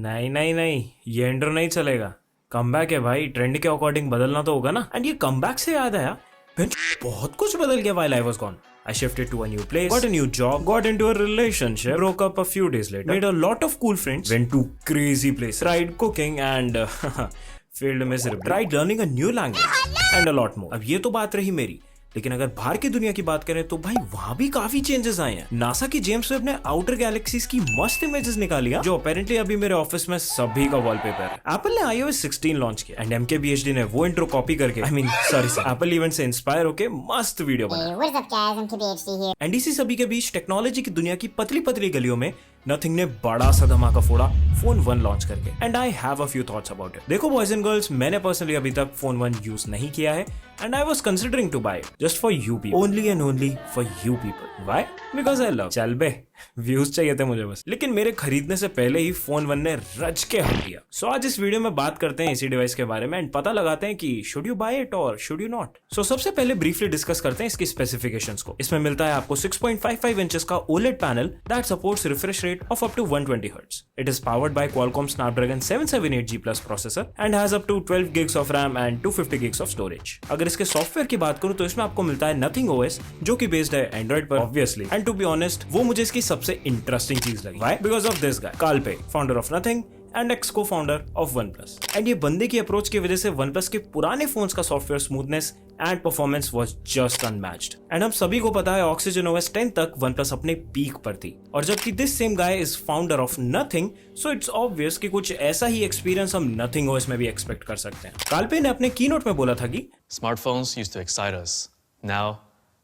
नहीं नहीं नहीं, ये इंट्रो नहीं चलेगा। कमबैक है भाई, ट्रेंड के अकॉर्डिंग बदलना तो होगा ना। एंड ये कमबैक से याद आया, बहुत कुछ बदल गया while I was gone. I shifted to a new place, got a new job, got into a relationship, broke up a few days later, made a lot of cool friends, went to crazy places, tried cooking and failed miserably, tried learning a new language and a lot more. अब ये तो बात रही मेरी, लेकिन अगर बाहर की दुनिया की बात करें तो भाई वहां भी काफी चेंजेस आए हैं। नासा की जेम्स वेब ने आउटर गैलेक्सीज की मस्त इमेजेस निकाली हैं, जो अपेरेंटली अभी मेरे ऑफिस में सभी का वॉलपेपर है। एप्पल ने iOS 16 लॉन्च किया एंड MKBHD ने वो इंट्रो कॉपी करके एप्पल इवेंट से इंस्पायर होके मस्त वीडियो बनाया। एंड इसी सभी के बीच टेक्नोलॉजी की दुनिया की पतली पतली गलियों में नथिंग ने बड़ा सा धमाका फोड़ा फोन 1 लॉन्च करके। And I have a few thoughts about it. देखो बॉयज एंड गर्ल्स, मैंने पर्सनली अभी तक फोन 1 यूज नहीं किया है and I was considering to buy just for you people, only and only for you people. Why? Because I love. चल बे, views चाहिए थे मुझे बस। लेकिन मेरे खरीदने से पहले ही फोन 1 ने रज के हक दिया। सो आज इस वीडियो में बात करते हैं इसी डिवाइस के बारे में एंड पता लगाते हैं कि शुड यू बाय इट और शुड यू नॉट। सो सबसे पहले ब्रीफली डिस्कस करते हैं इसकी स्पेसिफिकेशंस को। इसमें मिलता है आपको 6.55 इंचेस का OLED panel that supports refresh rate of up to 120 hertz. It is powered by Qualcomm Snapdragon 778G Plus processor and has up to 12 gigs of RAM and 250 gigs of storage। अगर इसके software की बात करूं तो इसमें आपको मिलता है Nothing OS, जो कि बेस्ड है एंड्रॉइड पर obviously. And to be honest, वो मुझे इसकी सबसे इंटरेस्टिंग चीज लगी। Why? Because of this guy, Carl Pei, founder of Nothing and x को फाउंडर ऑफ OnePlus। एंड ये बंदे की अप्रोच की वजह से OnePlus के पुराने फोन्स का software smoothness and performance was just unmatched. And हम सभी को पता है Oxygen OS 10 तक OnePlus अपने पीक पर थी, और जबकि this same guy is founder of Nothing, so it's obvious कि कुछ ऐसा ही एक्सपीरियंस हम Nothing OS में भी एक्सपेक्ट कर सकते हैं। कार्ल पे ने अपने कीनोट में बोला था कि smartphones used to excite us. Now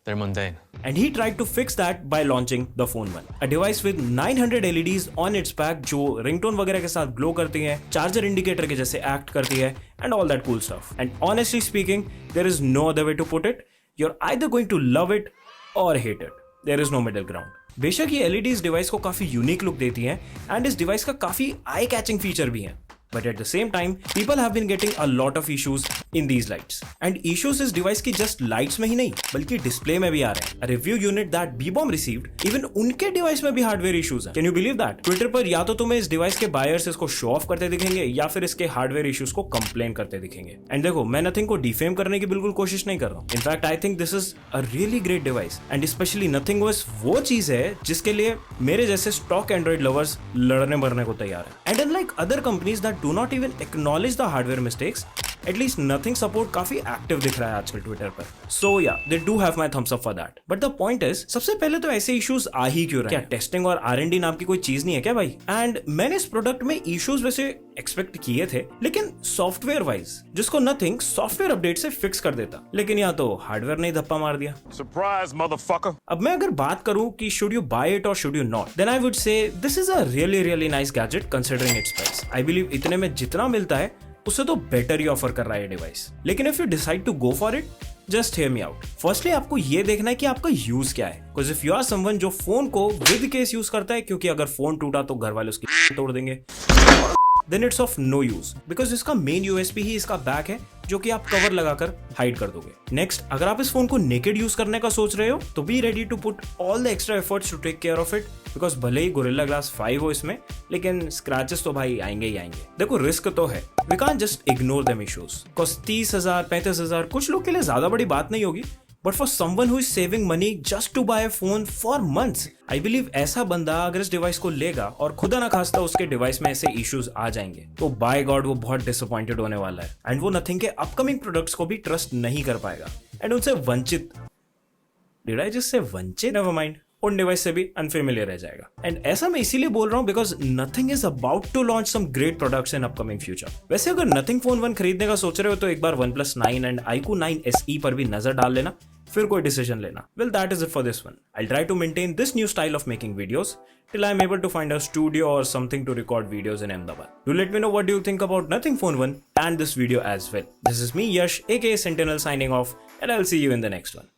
they're mundane. And he tried to fix that by launching the Phone 1, a device with 900 LEDs on its back जो रिंगटोन वगैरह के साथ ग्लो करती हैं, चार्जर इंडिकेटर के जैसे एक्ट करती है and all that cool stuff. And honestly speaking, there is no other way to put it. You're either going to love it or hate it. There is no middle ground. बेशक ये LED इस device को काफी unique look देती हैं and इस device का काफी आई कैचिंग फीचर भी है। But at the same time, people have been getting a lot of issues in these lights. And issues इस डिवाइस की just lights में ही नहीं, बल्कि डिस्प्ले में भी आ रहे हैं। A review unit that Bebom received, even उनके डिवाइस में भी हार्डवेयर इश्यूज हैं। Can you believe that? Twitter पर या तो तुम्हें इस डिवाइस के बायर्स इसको शो ऑफ करते दिखेंगे या फिर इसके हार्डवेयर इश्यूज को कंप्लेन करते दिखेंगे। एंड देखो, मैं नथिंग को डिफेम करने की बिल्कुल कोशिश नहीं कर रहा हूँ। In fact I think this is a really great device and specially Nothing OS वो चीज है जिसके लिए मेरे जैसे स्टॉक एंड्रॉइड लवर्स लड़ने मरने को तैयार है। And unlike other companies that do not even acknowledge the hardware mistakes, at least Nothing support काफी एक्टिव दिख रहा है आजकल ट्विटर पर। So yeah, they do have my thumbs up for that. But the point is, सबसे पहले तो ऐसे इश्यूज आ ही क्यों रहे हैं? क्या टेस्टिंग और R&D नाम की कोई चीज नहीं है क्या भाई? एंड मैंने इस प्रोडक्ट में इश्यूज वैसे एक्सपेक्ट किए थे, लेकिन सॉफ्टवेयर वाइज जिसको Nothing सॉफ्टवेयर अपडेट से फिक्स कर देता, लेकिन यहाँ तो हार्डवेयर ने धप्पा मार दिया। Surprise, motherfucker! अब मैं अगर बात करूं कि शुड यू बाय इट और should you not, then I would say this is a really nice gadget considering its price. I believe इतने में जितना मिलता है उससे तो बेटर ही ऑफर कर रहा है डिवाइस। लेकिन if you decide to go for it, just hear me out. Firstly आपको ये देखना है कि आपका यूज क्या है। Because if you are someone जो फोन को विद केस यूज करता है, क्योंकि अगर फोन टूटा तो घर वाले उसकी तोड़ देंगे, then it's of no use because इसका मेन यूएसपी ही इसका बैक है, जो कि आप कवर लगाकर हाइड कर दोगे। नेक्स्ट, अगर आप इस फोन को नेकेड यूज करने का सोच रहे हो तो be ready to put all the extra efforts to take care of it, because भले ही गोरिल्ला ग्लास 5 हो इसमें, लेकिन स्क्रैचेस तो भाई आएंगे ही आएंगे। देखो, रिस्क तो है, we can't just ignore them issues. Because 30,000 35,000 कुछ लोग के लिए ज्यादा बड़ी बात नहीं होगी, but for someone who is saving money just to buy a phone for months, I believe ऐसा बंदा अगर इस डिवाइस को लेगा और खुदा ना खास्ता उसके डिवाइस में ऐसे इश्यूज आ जाएंगे, तो बाय गॉड वो बहुत डिसअपॉइंटेड होने वाला है एंड वो Nothing के अपकमिंग प्रोडक्ट्स को भी ट्रस्ट नहीं कर पाएगा एंड उनसे वंचित, डिड आई जस्ट से वंचित? नेवर माइंड, उन डिवाइस से भी अनफेमिलियर रह जाएगा। एंड ऐसा मैं इसीलिए बोल रहा हूँ because Nothing is about to launch some great products in upcoming future. वैसे अगर Nothing फोन 1 खरीदने का सोच रहे हो तो एक बार OnePlus 9 एंड iQOO 9 SE पर भी नजर डाल लेना, फिर कोई डिसीजन लेना। Well, that is it for this one. I'll try to maintain this new style of making videos till I'm able to find a studio or something to record videos in Ahmedabad. Do let me know what do you think about Nothing Phone 1 and this video as well. This is me, Yash, aka Sentinel, signing off, and I'll see you in the next one.